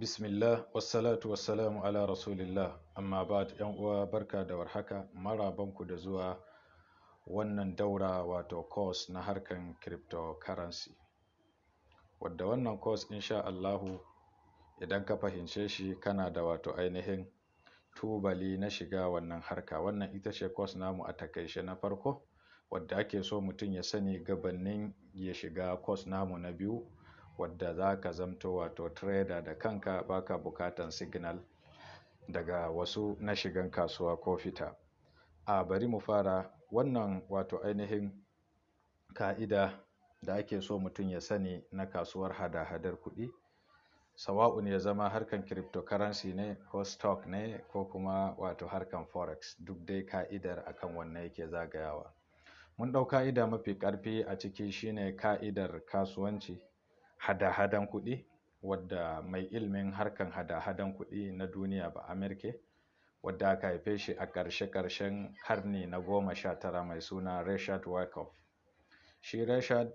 Bismillah, wassalatu wassalamu ala rasulillah, amma ba'd. ‘Yan uwa barka da warhaka, marabanku da zuwa wannan daura wato course na harkan cryptocurrency. Wadda wannan course insha Allahu idan ka fahimce shi kana da wato ainihin tubali na shiga wannan harka. Wannan ita ce course namu a takaice na farko wadda ake so mutum ya sani gabanin ya shiga course namu na biyu, wadda za ka zamto wato trader da kanka baka bukatan signal daga wasu na shigan kasuwa ko fita. Bari mu fara wannan wato ainihin ka'ida da ake so mutum ya sani na kasuwar hada-hadar kuɗi. Sawa'un ya zama harkan cryptocurrency ne ko stock ne ko kuma wato harkan forex, duk dai ka'idar akan wannan yake zagayawa. Mun ɗau ka'ida mafi ƙarfi a ciki shine ka'idar kasuwanci hada-hadan kuɗi, wadda mai ilmin harkan hada-hadan kuɗi na duniya ba Amerike, wadda aka haife shi a ƙarshe-ƙarshen ƙarni na 19 mai suna Richard Wyckoff. Shi Richard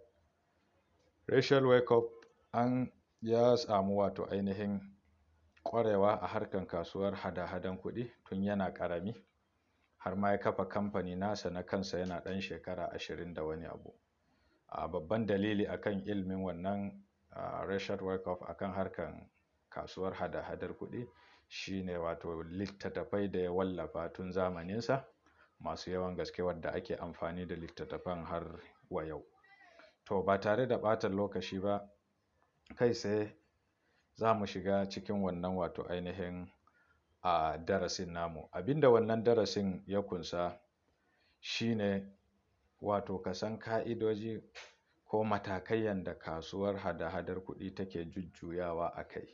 Wyckoff ya samu wato ainihin ƙwarewa a harkan kasuwar hada-hadan kuɗi tun yana ƙarami, har ma ya kafa kamfani nasa na kansa yana ɗan shekara 20 da wani abu. Babban dalili akan ilmin wannan Richard Wyckoff akan harkan kasuwar hada-hadar kuɗi shine wato littattafai da ya wallafa tun zamaninsa masu yawan gaske, wadda ake amfani da littattafan har wa yau. To ba tare da ɓata lokaci ba, kai sai za mu shiga cikin wannan wato ainihin darasin namu. Abinda wannan darasin ya kunsa shine wato ka san ka'idoji ko matakai yanda kasuwar hada-hadar kuɗi take jujjuyawa a kai,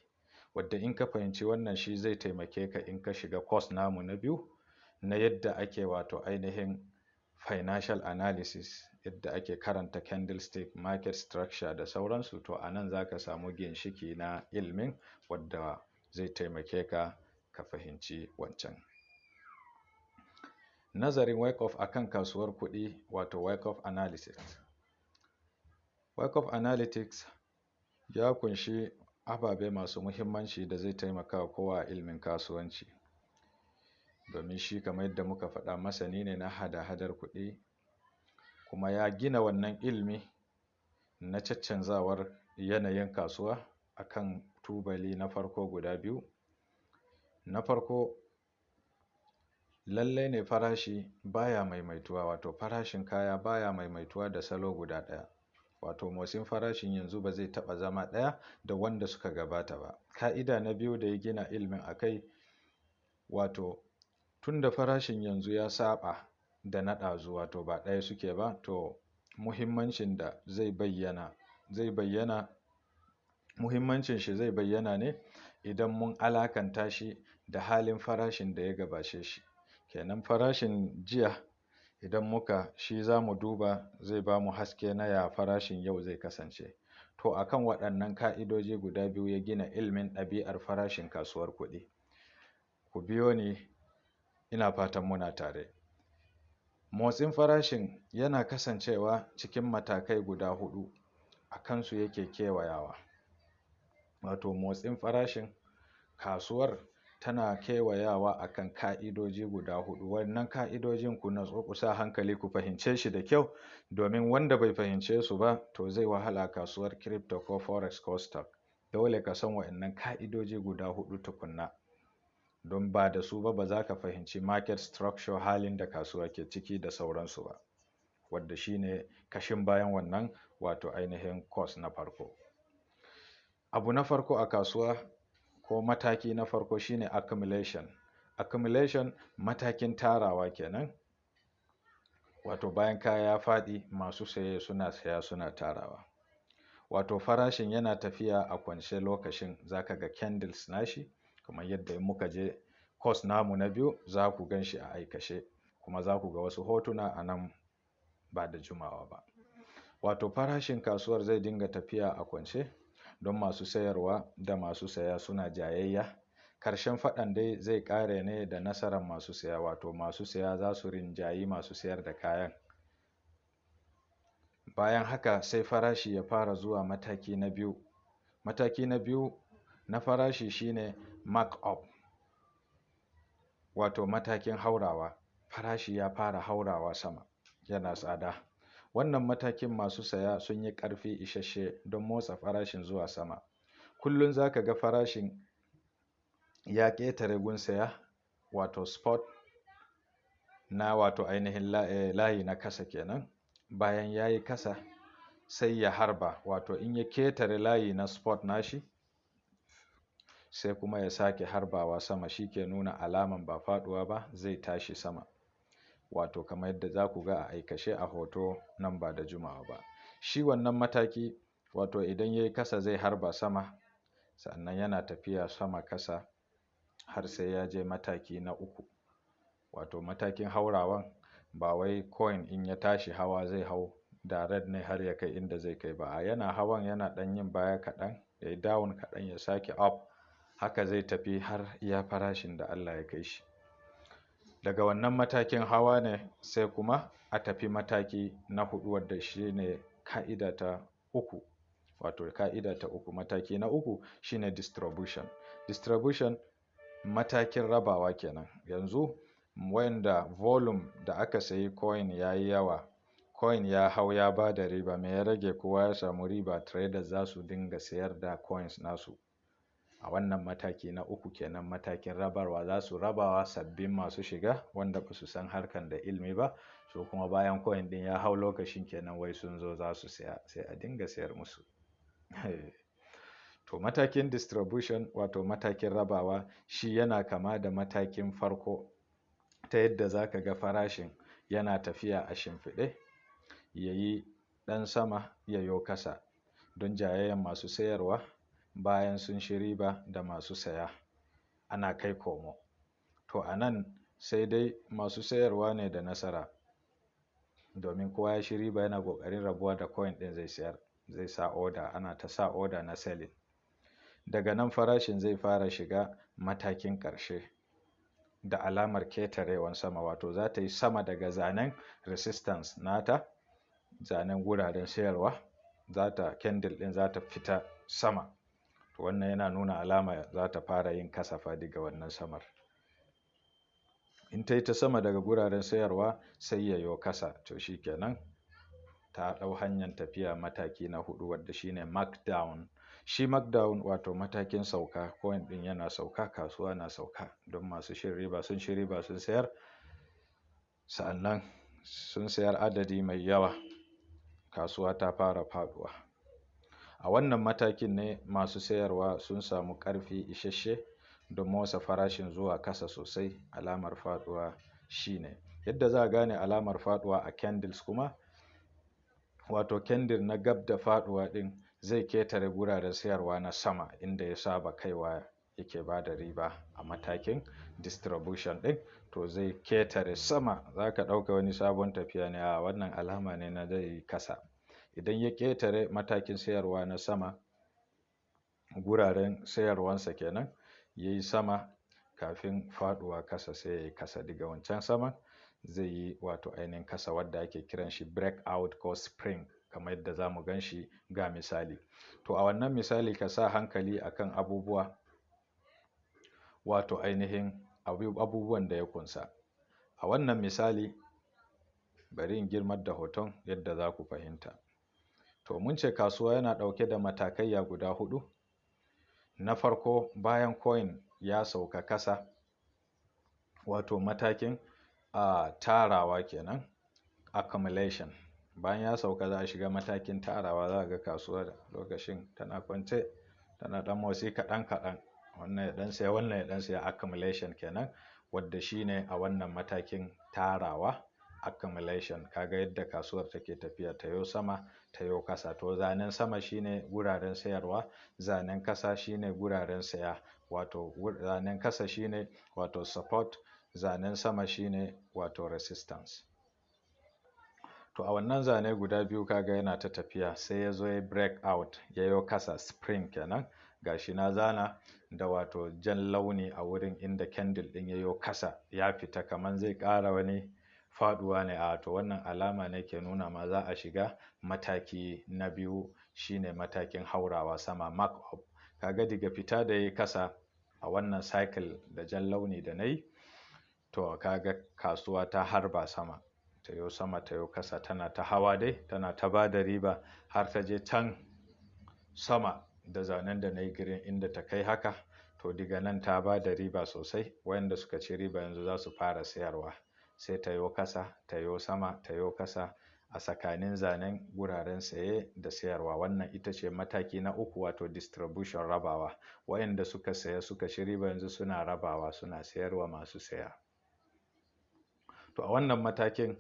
wadda in ka fahimci wannan shi zai taimake ka in ka shiga course namu na biyu na yadda ake wato ainihin financial analysis, yadda ake karanta candlestick, market structure da sauransu. To a nan za ka samu ginshiki na ilmin wadda zai taimake ka ka fahimci wancan. Nazarin Wyckoff akan kasuwar kuɗi wato Wyckoff analysis. Wyckoff analytics ya kunshi ababe masu muhimmanci da zai taimaka wa kowa a ilmin kasuwanci, domin shi kamar yadda muka faɗa masani ne na hada-hadar kuɗi, kuma ya gina wannan ilmi na caccanzawar yanayin kasuwa akan tubali na farko guda biyu. Na farko, lallai ne farashi baya maimaituwa, wato farashin kaya baya maimaituwa da salo guda ɗaya. Wato motsin farashin yanzu ba zai taɓa zama ɗaya da wanda suka gabata ba. Ka'ida na biyu da ya gina ilmin a kai, wato tun da farashin yanzu ya saɓa da na ɗazu, wato ba ɗaya suke ba, to muhimmancin shi zai bayyana ne idan mun alakanta shi da halin farashin da ya gabace shi. Kenan farashin jiya idan shi za mu duba, zai ba mu haske na ya farashin yau zai kasance. To akan waɗannan ka'idoji guda biyu ya gina ilmin ɗabi'ar farashin kasuwar kuɗi. Ku biyo ni, ina fatan muna tare. Motsin farashin yana kasancewa cikin matakai guda huɗu, a kansu yake kewayawa. Wato motsin farashin kasuwar tana kewayawa akan ka'idoji guda huɗu. Wannan ka'idojin ku natsu ku sa hankali ku fahimce shi da kyau, domin wanda bai fahimce su ba to zai wahala kasuwar crypto ko forex ko stock. Dole ka san waɗannan ka'idoji guda huɗu tukunna, don ba da su ba za ka fahimci market structure, halin da kasuwa ke ciki da sauransu ba, wadda shine kashin bayan wannan wato ainihin course na farko. Abu na farko a kasuwa ko mataki na farko shine accumulation. Accumulation matakin tarawa kenan. Wato bayan kaya ya faɗi, masu saye suna saya suna tarawa. Wato farashin yana tafiya a kwance lokacin, za ka ga candles nashi kamar yadda muka je course namu na biyu za ku gan shi a aikace, kuma za ku ga wasu hotuna a nan ba da jimawa ba. Wato farashin kasuwar zai dinga tafiya a kwance don masu sayarwa da masu saya suna jayayya. Karshen faɗan dai zai ƙare ne da nasarar masu saya, wato masu saya za su rinjayi masu sayar da kayan. Bayan haka sai farashi ya fara zuwa mataki na biyu. Mataki na biyu na farashi shine mark up, wato matakin haurawa. Farashi ya fara haurawa sama, yana tsada. Wannan matakin masu saya sun yi ƙarfi isasshe don motsa farashin zuwa sama. Kullum za ka ga farashin ya ƙetare gun saya, wato spot na wato ainihin layi na kasa kenan. Bayan ya yi kasa sai ya harba, wato in ya ƙetare layi na spot nashi sai kuma ya sake harbawa sama. Shi ke nuna alaman ba faɗuwa ba, zai tashi sama. Wato kamar yadda za ku ga a aikace a hoto nan ba da jimawa ba. Shi wannan mataki, wato idan ya yi kasa zai harba sama, sannan yana tafiya sama kasa har sai ya je mataki na uku. Wato matakin haurawan ba wai coin in ya tashi hawa zai hau direct ne har ya kai inda zai kai ba. Yana hawan yana ɗan yin baya kaɗan, ya yi down kaɗan, ya sake up. Haka zai tafi har iya farashin da Allah ya kai shi. Daga wannan matakin hawa ne sai kuma a tafi mataki na hudu, wadda shi ne ka'ida ta uku. Wato ka'ida ta uku, mataki na uku shine distribution. Distribution matakin rabawa kenan. Yanzu wanda volume da aka sayi coin ya yi yawa, coin ya hau ya ba da riba, me ya rage? Kowa ya samu riba. Traders za su dinga sayar da coins nasu. A wannan mataki na uku kenan, matakin rabarwa. Za su rabawa sabbin masu shiga wanda ba su san harkan da ilimi ba. So kuma bayan coin din ya hau lokacin kenan wai sun zo za su saya, sai a dinga sayar musu. To matakin distribution, wato matakin rabawa, shi yana kama da matakin farko ta yadda za ka ga farashin yana tafiya a shimfiɗe, ya yi ɗan sama ya yo kasa don jayayyan masu sayarwa. Bayan sun shi riba da masu saya, ana kai komo. To a nan sai dai masu sayarwa ne da nasara, domin kowa ya shi riba yana ƙoƙarin rabuwa da coin ɗin zai sayar, zai sa order, ana ta sa order na selling. Daga nan farashin zai fara shiga matakin ƙarshe da alamar ketarewan sama, wato za ta yi sama daga zanen resistance nata, zanen guraren sayarwa, candle ɗin za ta fita sama. To wannan yana nuna alama za ta fara yin kasafa daga wannan samar. In ta yi ta sama daga guraren sayarwa sai ya yo kasa, to shi kenan ta ɗau hanyar tafiya mataki na hudu, wadda shine markdown. Shi markdown wato matakin sauka, coin ɗin yana sauka, kasuwa na sauka don masu shin riba sun shi riba sun sayar, sa'annan sun sayar adadi mai yawa, kasuwa ta fara faduwa. A wannan matakin ne masu sayarwa sun samu ƙarfi isasshe don motsa farashin zuwa kasa sosai. Alamar faduwa shine yadda za a gane alamar faduwa a candles kuma, wato candle na gab da faduwa din zai ketare guraren sayarwa na sama inda ya saba kaiwa yake ba da riba a matakin distribution din. To zai ketare sama, za ka ɗauka wani sabon tafiya ne, a wannan alama ne na zai kasa. Idan ya ketare matakin sayarwa na sama, guraren sayarwansa kenan, ya yi sama kafin faduwa kasa, sai ya yi kasa daga wancan saman, zai yi wato ainihin kasa wadda ake kiran shi breakout ko spring, kamar yadda za mu gan shi ga misali. To a wannan misali ka sa hankali akan abubuwa, wato ainihin abubuwan da ya kunsa. A wannan misali bari in girmar da hoton yadda za ku fahimta. To mun ce kasuwa yana ɗauke da matakaiya guda hudu. Na farko, bayan coin ya sauka kasa, wato matakin tarawa kenan, accumulation. Bayan ya sauka za a shiga matakin tarawa. Za a ga kasuwar lokacin tana kwance, tana ɗan motsi kaɗan kaɗan, wannan ya ɗan saya, wannan ya ɗan saya, accumulation kenan, wadda shine a wannan matakin tarawa, accumulation. Kaga yadda kasuwar take tafiya, ta yo sama ta yo kasa. To zanen sama shine guraren sayarwa, zanen kasa shine guraren saya, wato zanen kasa shine wato support, zanen sama shine wato resistance. To a wannan zane guda biyu kaga yana ta tafiya, sai ya zo ya break out, ya yo kasa, spring kenan. Gashi na zana da wato jan launi a wurin inda candle din ya yo kasa, ya fita kaman zai ƙara wani faduwa ne. To wannan alama ne ke nuna ma za a shiga mataki na biyu, shine matakin haurawa sama, mark up. kaga daga fita da yayi kasa a wannan cycle da jan launi da nayi, to kaga kasuwa ta harba sama, tayo sama tayo kasa, tana ta hawa dai, tana ta bada riba har ta je can sama da zanen da nayi green inda ta kai haka. To daga nan ta bada riba sosai, wayanda suka ci riba yanzu za su fara sayarwa, sai tayo kasa, tayo sama, tayo kasa a tsakanin zanen guraren saye da sayarwa. Wannan ita ce mataki na uku, wato distribution, rabawa. Wayanda suka saya suka ci riba yanzu suna rabawa, suna sayarwa masu saya. To a wannan matakin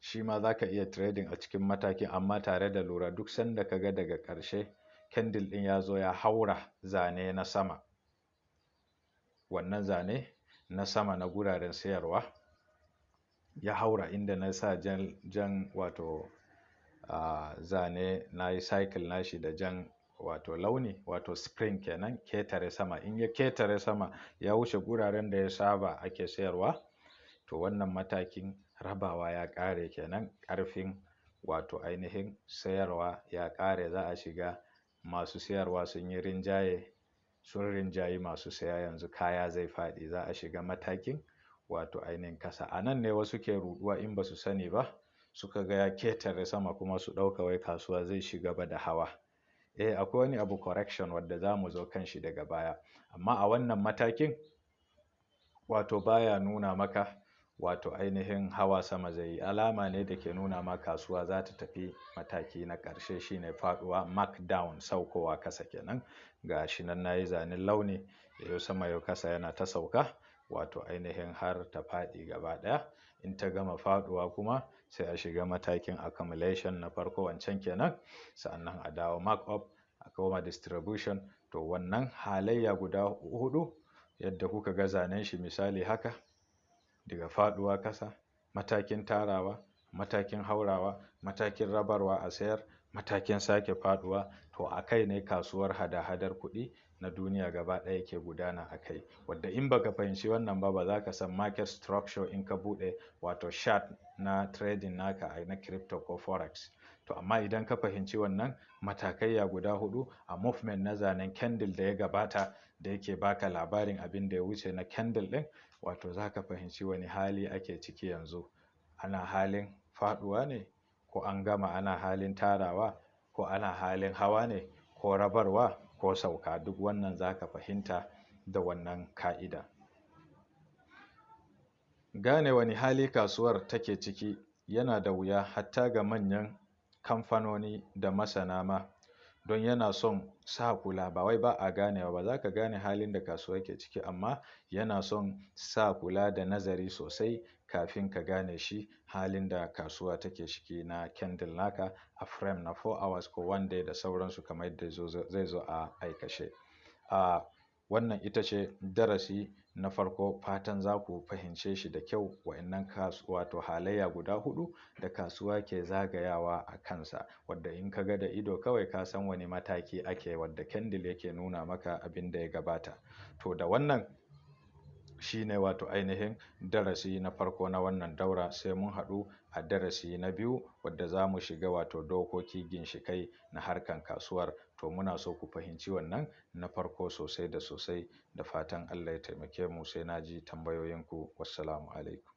shi ma za ka iya trading a cikin matakin, amma tare da lura duk sanda ka ga daga ƙarshe candle ɗin ya zo ya haura zane na sama, wannan zane na sama na guraren sayarwa ya haura inda na sa jan wato zane na yi cycle nashi da jan wato launi, wato spring kenan, ketare sama. In ya ketare sama ya wuce guraren da ya saba ake sayarwa, to wannan matakin rabawa ya ƙare kenan, ƙarfin wato ainihin sayarwa ya ƙare. Za a shiga masu sayarwa sun yi rinjaye, sun rinjayi masu saya, yanzu kaya zai faɗi, za a shiga matakin wato ainihin kasa. A nan ne wasu ke ruɗuwa in ba su sani ba, suka ga ya ketare sama kuma su ɗauka wai kasuwa zai shiga ba da hawa. Akwai wani abu correction wadda za mu zo kan shi daga baya, amma a wannan matakin wato baya nuna maka wato ainihin hawa sama zai yi. Alama ne da ke nuna ma kasuwa za ta tafi mataki na ƙarshe, shine faɗuwa, markdown, saukowa kasa kenan. Ga shi nan nayi zanen launi, yayo sama yayo kasa yana ta sauka, wato ainihin har ta faɗi gaba ɗaya. In ta gama faɗuwa kuma sai a shiga matakin accumulation na farko wancan kenan, sannan a dawo markup, a koma distribution. To wannan halayya guda huɗu yadda kuka ga zanen shi misali haka, daga faɗuwa kasa, matakin tarawa, matakin haurawa, matakin rabarwa a sayar, matakin sake faɗuwa, to a kai ne kasuwar hada-hadar kuɗi na duniya gaba ɗaya ke gudana a kai. Wadda in baka fahimci wannan ba za ka san market structure in ka buɗe wato chart na trading naka na crypto ko forex. To amma idan ka fahimci wannan matakaiya guda huɗu a movement na zanen candle da ya gabata, da yake baka labarin abin da ya wuce na candle ɗin, wato za ka fahimci wani hali ake ciki yanzu. Ana halin faɗuwa ne, ko an gama ana halin tarawa, ko ana halin hawa ne, ko rabarwa, ko sauka. Duk wannan za ka fahimta da wannan ka'ida. Gane wani hali kasuwar take ciki yana da wuya hatta ga manyan kamfanoni da masana ma, don yana son sa kula. Ba wai ba a ganewa ba, za ka gane halin da kasuwa ke ciki, amma yana son sa kula da nazari sosai kafin ka gane shi halin da kasuwa take ciki na candle naka a frame na 4 hours ko 1 day da sauransu, kamar yadda zai zo a aikace. Wannan ita ce darasi na farko, fatan za ku fahimce shi da kyau. Wa'annan wato halayya guda huɗu da kasuwa ke zagayawa a kansa, wadda in ka ga da ido kawai ka san wani mataki ake, wadda candle yake nuna maka abin da ya gabata. To da wannan shine wato ainihin darasi na farko na wannan daura. Sai mun haɗu a darasi na biyu, wadda za mu shiga wato dokoki, ginshikai na harkan kasuwar. To muna so ku fahimci wannan na farko sosai da sosai, da fatan Allah ya taimake mu. Sai na ji tambayoyinku. Wassalamu alaikum.